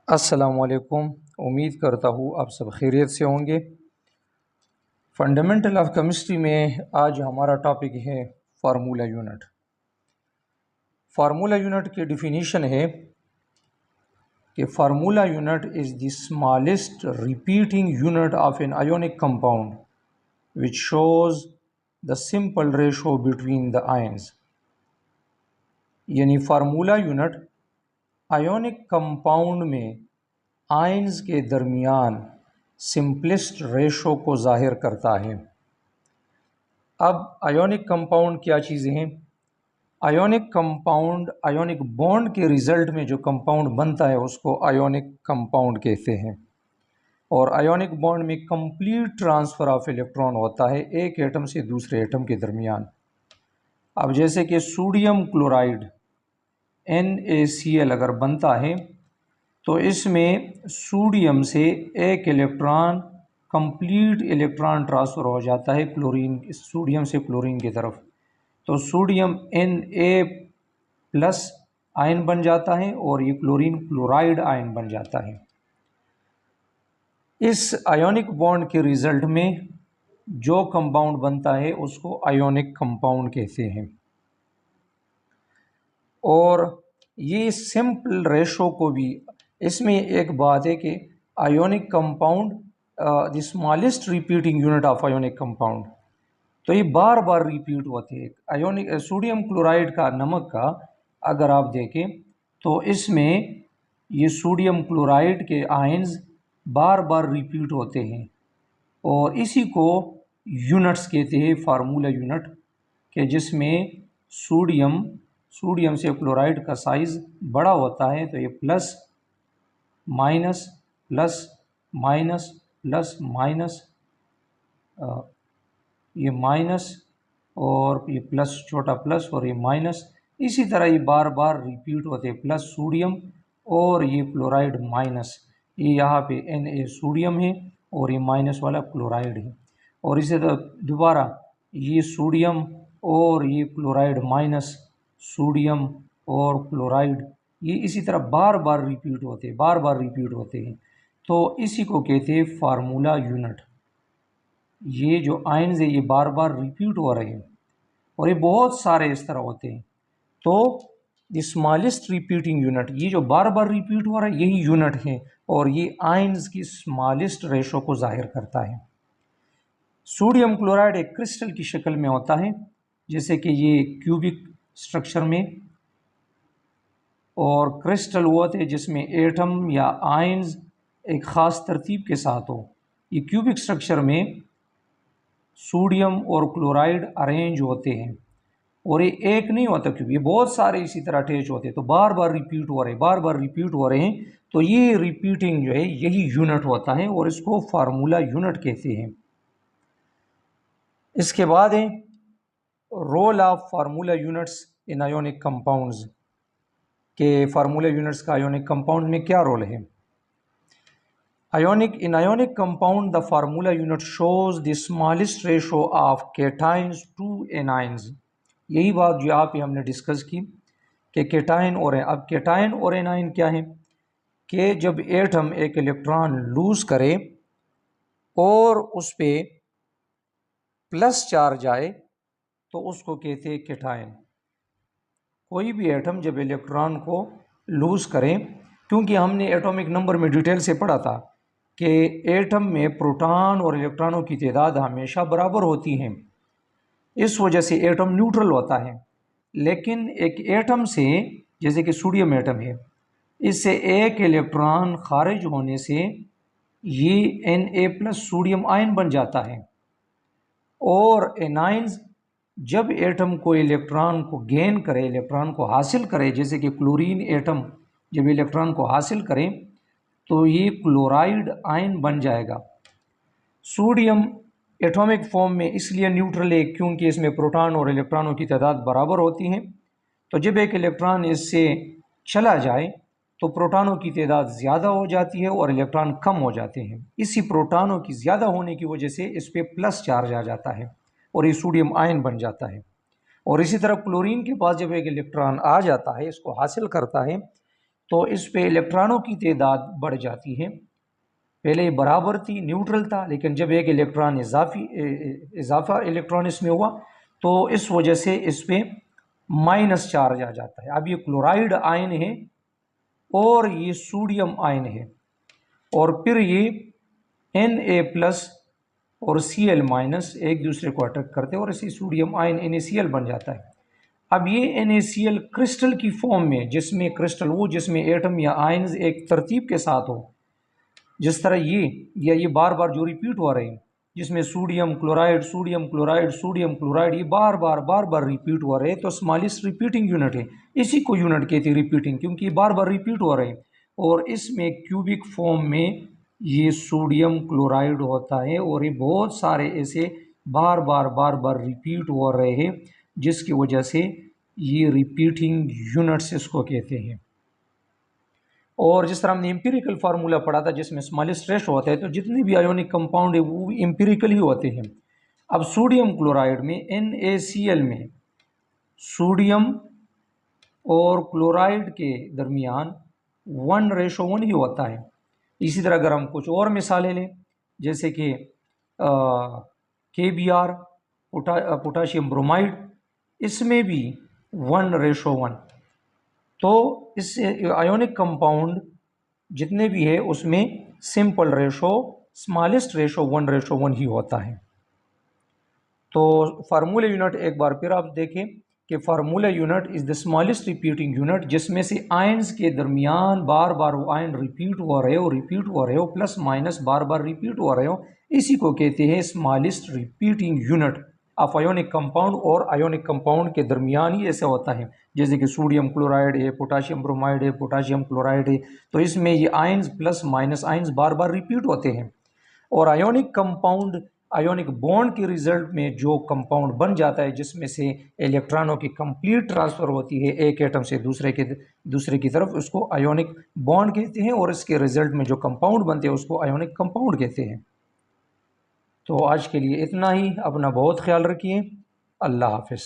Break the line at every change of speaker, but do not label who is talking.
अस्सलामुअलैकुम। उम्मीद करता हूँ आप सब खैरियत से होंगे। फंडामेंटल ऑफ केमिस्ट्री में आज हमारा टॉपिक है फार्मूला यूनिट। फार्मूला यूनिट की डिफिनीशन है कि formula unit is the smallest repeating unit of an ionic compound which shows the simple ratio between the ions. यानी फार्मूला यूनिट आयोनिक कंपाउंड में ions के दरमियान सिंपलेस्ट रेशो को ज़ाहिर करता है। अब आयोनिक कंपाउंड क्या चीज़ें हैं? आयोनिक कंपाउंड आयोनिक बॉन्ड के रिज़ल्ट में जो कंपाउंड बनता है उसको आयोनिक कंपाउंड कहते हैं। और आयोनिक बॉन्ड में कंप्लीट ट्रांसफ़र ऑफ इलेक्ट्रॉन होता है एक एटम से दूसरे एटम के दरमियान। अब जैसे कि सोडियम क्लोराइड NaCl अगर बनता है तो इसमें सोडियम से एक इलेक्ट्रॉन कंप्लीट इलेक्ट्रॉन ट्रांसफ़र हो जाता है क्लोरीन, सोडियम से क्लोरीन की तरफ। तो सोडियम Na+ आयन बन जाता है और ये क्लोरीन क्लोराइड आयन बन जाता है। इस आयोनिक बॉन्ड के रिज़ल्ट में जो कंपाउंड बनता है उसको आयोनिक कंपाउंड कहते हैं। और ये सिंपल रेशो को भी, इसमें एक बात है कि ionic compound the smallest repeating unit of ionic compound, तो ये बार बार रिपीट होते हैं। आयोनिक सोडियम क्लोराइड का, नमक का अगर आप देखें तो इसमें ये सोडियम क्लोराइड के आयन्स बार बार रिपीट होते हैं और इसी को यूनिट्स कहते हैं, फार्मूला यूनिट, के जिसमें सोडियम से क्लोराइड का साइज़ बड़ा होता है। तो ये plus minus plus minus plus minus, ये माइनस और ये प्लस, छोटा प्लस और ये माइनस, इसी तरह ये बार बार रिपीट होते हैं। प्लस सोडियम और ये क्लोराइड माइनस, ये यहाँ पे Na सोडियम है और ये माइनस वाला क्लोराइड है। और इसी तरह दोबारा ये सोडियम और ये क्लोराइड माइनस, सोडियम और क्लोराइड, ये इसी तरह बार बार रिपीट होते हैं, बार बार रिपीट होते हैं। तो इसी को कहते हैं फार्मूला यूनिट। ये जो आयन्स है ये बार बार रिपीट हो रहे हैं और ये बहुत सारे इस तरह होते हैं। तो द स्मॉलेस्ट रिपीटिंग यूनिट, ये जो बार बार रिपीट हो रहा है यही यूनिट है और ये आयन्स की स्मॉलेस्ट रेशो को जाहिर करता है। सोडियम क्लोराइड एक क्रिस्टल की शक्ल में होता है, जैसे कि ये क्यूबिक स्ट्रक्चर में, और क्रिस्टल वो होते हैं जिसमें एटम या आयन्स एक ख़ास तरतीब के साथ हो। ये क्यूबिक स्ट्रक्चर में सोडियम और क्लोराइड अरेंज होते हैं और ये एक नहीं होता क्योंकि ये बहुत सारे इसी तरह अटैच होते हैं, तो बार बार रिपीट हो रहे हैं, बार बार रिपीट हो रहे हैं। तो ये रिपीटिंग जो है यही यूनिट होता है और इसको फार्मूला यूनिट कहते हैं। इसके बाद है role of formula units in ionic compounds, के फार्मूला यूनिट्स का आयोनिक कंपाउंड में क्या रोल है। In ionic compound, the formula unit shows the smallest ratio of cations to anions। यही बात जो यहाँ पे हमने डिस्कस की कि केटाइन और, अब केटाइन और एनाइन क्या है कि जब एटम एक इलेक्ट्रॉन लूज करे और उस पर प्लस चार्ज आए तो उसको कहते हैं केटाइन। कोई भी एटम जब इलेक्ट्रॉन को लूज करें, क्योंकि हमने एटॉमिक नंबर में डिटेल से पढ़ा था कि एटम में प्रोटॉन और इलेक्ट्रॉनों की तादाद हमेशा बराबर होती हैं, इस वजह से एटम न्यूट्रल होता है। लेकिन एक एटम से, जैसे कि सोडियम एटम है, इससे एक इलेक्ट्रॉन खारिज होने से ये Na+ सोडियम आयन बन जाता है। और एनाइंस जब एटम को इलेक्ट्रॉन को गेन करे, इलेक्ट्रॉन को हासिल करे, जैसे कि क्लोरीन एटम जब इलेक्ट्रॉन को हासिल करें तो ये क्लोराइड आयन बन जाएगा। सोडियम एटॉमिक फॉर्म में इसलिए न्यूट्रल है क्योंकि इसमें प्रोटॉन और इलेक्ट्रॉनों की तादाद बराबर होती हैं। तो जब एक इलेक्ट्रॉन इससे चला जाए तो प्रोटॉनों की तादाद ज़्यादा हो जाती है और इलेक्ट्रॉन कम हो जाते हैं। इसी प्रोटॉनों की ज़्यादा होने की वजह से इस पर प्लस चार्ज आ जाता है और ये सोडियम आयन बन जाता है। और इसी तरह क्लोरीन के पास जब एक इलेक्ट्रॉन आ जाता है, इसको हासिल करता है, तो इस पे इलेक्ट्रॉनों की तादाद बढ़ जाती है। पहले ये बराबर थी, न्यूट्रल था, लेकिन जब एक इलेक्ट्रॉन इजाफा इलेक्ट्रॉन इसमें हुआ तो इस वजह से इस पे माइनस चार्ज आ जाता है। अब ये क्लोराइड आयन है और ये सोडियम आयन है, और फिर ये Na+ और Cl- एक दूसरे को अटैक करते हैं और इसी सोडियम आयन NaCl बन जाता है। अब ये NaCl क्रिस्टल की फॉर्म में, जिसमें क्रिस्टल वो जिसमें एटम या आयन्स एक तरतीब के साथ हो, जिस तरह ये या ये बार बार जो रिपीट हो रहे हैं, जिसमें sodium chloride sodium chloride sodium chloride ये बार बार रिपीट हो रहे हैं, तो स्मॉलेस्ट रिपीटिंग यूनिट है। इसी को यूनिट कहते हैं रिपीटिंग, क्योंकि ये बार बार रिपीट हो रहे हैं। और इसमें क्यूबिक फॉर्म में ये सोडियम क्लोराइड होता है, और ये बहुत सारे ऐसे बार बार रिपीट हो रहे हैं, जिसकी वजह से ये रिपीटिंग यूनिट्स इसको कहते हैं। और जिस तरह हमने एम्पिरिकल फार्मूला पढ़ा था जिसमें स्मॉलेस्ट रेशो होता है, तो जितने भी आयोनिक कंपाउंड है वो एम्पिरिकल ही होते हैं। अब सोडियम क्लोराइड में NaCl में सोडियम और क्लोराइड के दरमियान 1:1 ही होता है। इसी तरह अगर हम कुछ और मिसालें लें, जैसे कि KBr पोटाशियम ब्रोमाइड, इसमें भी 1:1। तो इस आयोनिक कंपाउंड जितने भी है उसमें सिंपल रेशो स्मॉलेस्ट रेशो 1:1 ही होता है। तो फार्मूला यूनिट एक बार फिर आप देखें कि formula unit is the smallest repeating unit, जिसमें से आयंस के दरमियान बार बार वो आयन रिपीट हो रहे हो प्लस माइनस बार बार रिपीट हो रहे हो, इसी को कहते हैं smallest repeating unit of ionic compound. और आयोनिक कंपाउंड के दरमियान ही ऐसा होता है, जैसे कि सोडियम क्लोराइड है, पोटाशियम ब्रोमाइड है, पोटाशियम क्लोराइड है, तो इसमें ये आयंस प्लस माइनस आयंस बार बार रिपीट होते हैं। और आयोनिक कंपाउंड आयोनिक बॉन्ड के रिजल्ट में जो कंपाउंड बन जाता है, जिसमें से इलेक्ट्रॉनों की कंप्लीट ट्रांसफर होती है एक एटम से दूसरे की तरफ, उसको आयोनिक बॉन्ड कहते हैं, और इसके रिजल्ट में जो कंपाउंड बनते हैं उसको आयोनिक कंपाउंड कहते हैं। तो आज के लिए इतना ही। अपना बहुत ख्याल रखिए। अल्लाह हाफिज़।